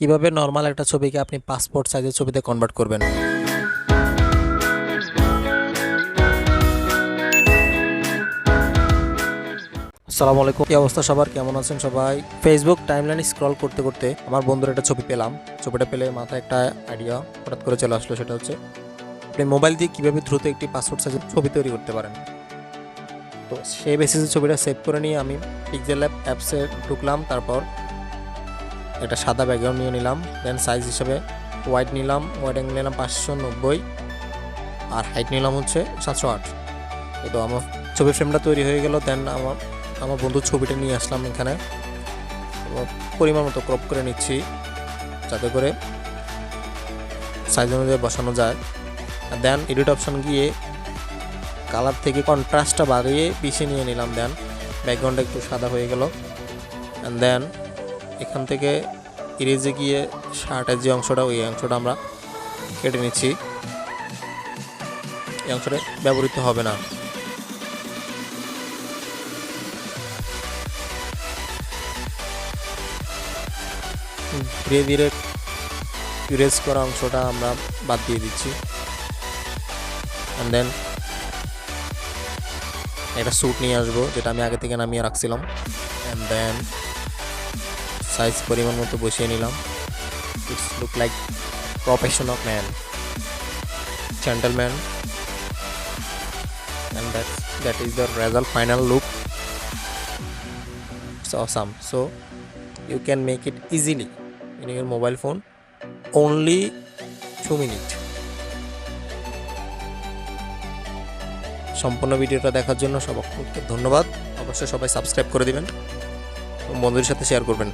কিভাবে নরমাল একটা ছবিকে আপনি পাসপোর্ট সাইজের ছবিতে কনভার্ট করবেন। আসসালামু আলাইকুম, কি অবস্থা সবার, কেমন আছেন সবাই? ফেসবুক টাইমলাইন স্ক্রল করতে করতে আমার বন্ধুর একটা ছবি পেলাম। ছবিটা পেলে মাথায় একটা আইডিয়া হঠাৎ করে চলে আসলো, সেটা হচ্ছে আপনি মোবাইল দিয়ে কীভাবে দ্রুত একটি পাসপোর্ট সাইজের ছবি তৈরি করতে পারেন। তো সেই বেসিসে ছবিটা সেভ করে নিয়ে আমি পিক্সেল ল্যাব অ্যাপসে ঢুকলাম। তারপর একটা সাদা ব্যাকগ্রাউন্ড নিয়ে নিলাম। দেন সাইজ হিসেবে ওয়াইড নিলাম, ওয়াইড অ্যাঙ্গেল নিলাম 590 আর হাইট নিলাম হচ্ছে 708। তো আমার ছবি ফ্রেমটা তৈরি হয়ে গেল। দেন আমার বন্ধুর ছবিটা নিয়ে আসলাম এখানে, পরিমাণ মতো ক্রপ করে নিচ্ছি যাতে করে সাইজ অনুযায়ী বসানো যায়। দেন এডিট অপশন গিয়ে কালার থেকে কন্ট্রাস্টটা বাড়িয়ে পিছিয়ে নিয়ে নিলাম। দেন ব্যাকগ্রাউন্ডটা একটু সাদা হয়ে গেল। অ্যান্ড দেন এখান থেকে ইরেজে গিয়ে শার্টের যে অংশটা, ওই অংশটা আমরা কেটে নিচ্ছি। এই অংশটা ব্যবহৃত হবে না। ধীরে ধীরে ইরেজ করা অংশটা আমরা বাদ দিয়ে দিচ্ছি। অ্যান্ড দেন একটা স্যুট নিয়ে আসবো, যেটা আমি আগে থেকে নামিয়ে রাখছিলাম। অ্যান্ড দেন সাইজ পরিমাণ মতো বসিয়ে নিলাম। It's look like professional man, gentleman, and that is the result final look. It's awesome. So you can make it easily in your mobile phone, only 2 minutes. সম্পূর্ণ ভিডিওটা দেখার জন্য সবাইকে ধন্যবাদ। অবশ্যই সবাই সাবস্ক্রাইব করে দিবেন এবং বন্ধুদের সাথে শেয়ার করবেন।